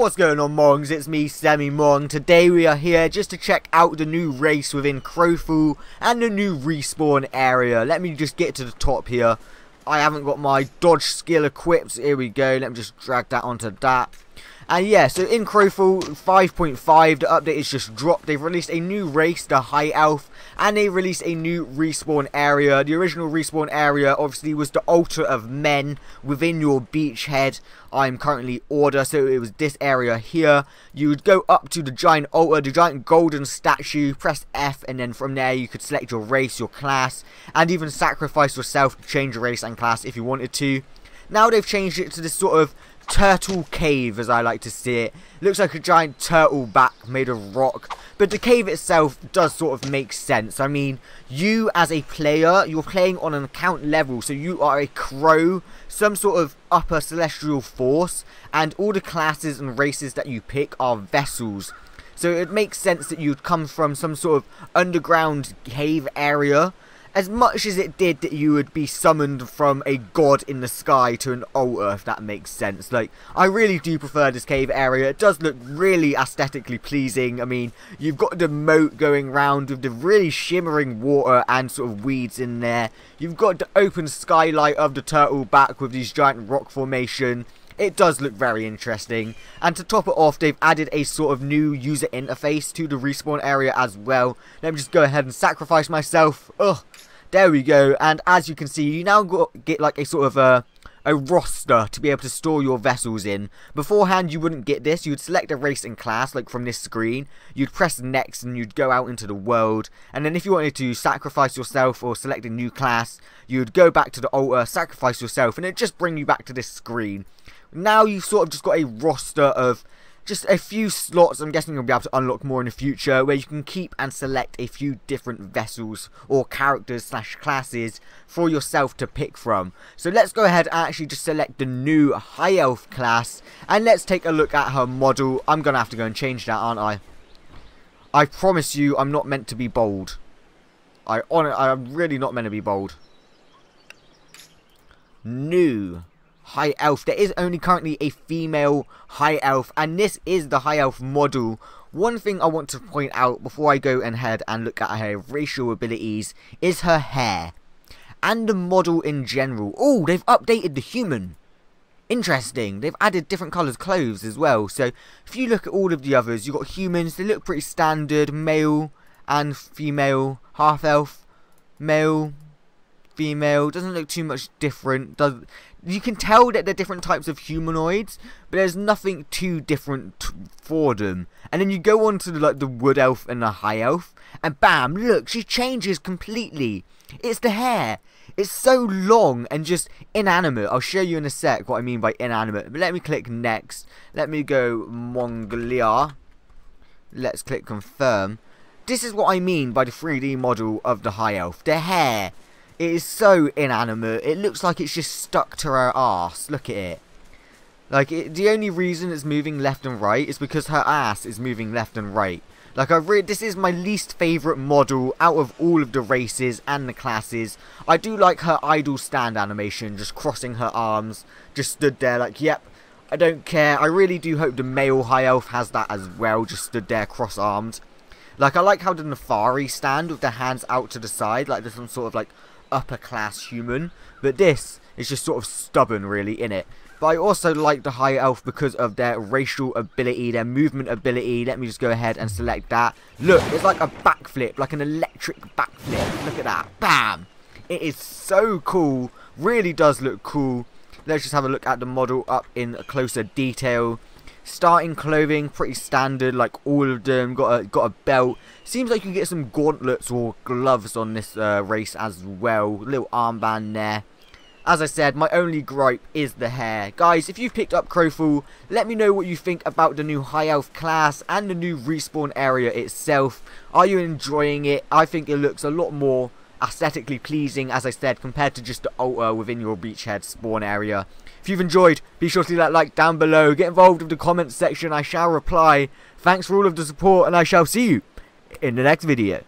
What's going on, Mongs? It's me, Semi-Mong. Today we are here just to check out the new race within Crowfall and the new respawn area. Let me just get to the top here. I haven't got my dodge skill equipped. Here we go. Let me just drag that onto that. And yeah, so in Crowfall 5.5, the update is just dropped. They've released a new race, the High Elf, and they released a new respawn area. The original respawn area obviously was the altar of men within your beachhead. I'm currently Order, so it was this area here. You would go up to the giant altar, the giant golden statue, press F, and then from there you could select your race, your class, and even sacrifice yourself to change your race and class if you wanted to. Now they've changed it to this sort of turtle cave, as I like to see it. Looks like a giant turtle back made of rock, but the cave itself does sort of make sense. I mean, you as a player, you're playing on an account level, so you are a crow, some sort of upper celestial force, and all the classes and races that you pick are vessels. So it makes sense that you'd come from some sort of underground cave area, as much as it did that you would be summoned from a god in the sky to an altar, if that makes sense. Like, I really do prefer this cave area. It does look really aesthetically pleasing. I mean, you've got the moat going round with the really shimmering water and sort of weeds in there. You've got the open skylight of the turtle back with these giant rock formation. It does look very interesting, and to top it off, they've added a sort of new user interface to the respawn area as well. Let me just go ahead and sacrifice myself. Ugh, there we go. And as you can see, you now get like a sort of a roster to be able to store your vessels in. Beforehand, you wouldn't get this. You'd select a race and class, like from this screen. You'd press next, and you'd go out into the world. And then if you wanted to sacrifice yourself or select a new class, you'd go back to the altar, sacrifice yourself, and it'd just bring you back to this screen. Now you've sort of just got a roster of just a few slots. I'm guessing you'll be able to unlock more in the future, where you can keep and select a few different vessels or characters slash classes for yourself to pick from. So let's go ahead and actually just select the new High Elf class, and let's take a look at her model. I'm going to have to go and change that, aren't I? I promise you I'm not meant to be bold. I'm really not meant to be bold. New High Elf. There is only currently a female High Elf, and this is the High Elf model. One thing I want to point out before I go ahead and look at her racial abilities is her hair and the model in general. Oh, they've updated the human. Interesting. They've added different colours clothes as well. So if you look at all of the others, you've got humans. They look pretty standard, male and female, half elf, male, female. Doesn't look too much different. You can tell that they're different types of humanoids, but there's nothing too different for them. And then you go on to the wood elf and the high elf, and bam, look, she changes completely. It's the hair. It's so long and just inanimate. I'll show you in a sec what I mean by inanimate. But let me click next. Let me go Mongolia. Let's click confirm. This is what I mean by the 3D model of the high elf. The hair. It is so inanimate. It looks like it's just stuck to her arse. Look at it. Like, the only reason it's moving left and right is because her ass is moving left and right. Like, this is my least favourite model out of all of the races and the classes. I do like her idle stand animation, just crossing her arms, just stood there like, yep, I don't care. I really do hope the male high elf has that as well, just stood there cross-armed. Like, I like how the Nefari stand with their hands out to the side, like there's some sort of like upper class human, but this is just sort of stubborn really, innit? But I also like the high elf because of their racial ability, their movement ability. Let me just go ahead and select that. Look, it's like a backflip, like an electric backflip. Look at that, bam! It is so cool, really does look cool. Let's just have a look at the model up in a closer detail. Starting clothing, pretty standard, like all of them. Got a belt. Seems like you get some gauntlets or gloves on this race as well. Little armband there. As I said, my only gripe is the hair. Guys, if you've picked up Crowfall, let me know what you think about the new High Elf class and the new respawn area itself. Are you enjoying it? I think it looks a lot more aesthetically pleasing, as I said, compared to just the altar within your beachhead spawn area. If you've enjoyed, be sure to leave that like down below. Get involved with the comments section. I shall reply. Thanks for all of the support, and I shall see you in the next video.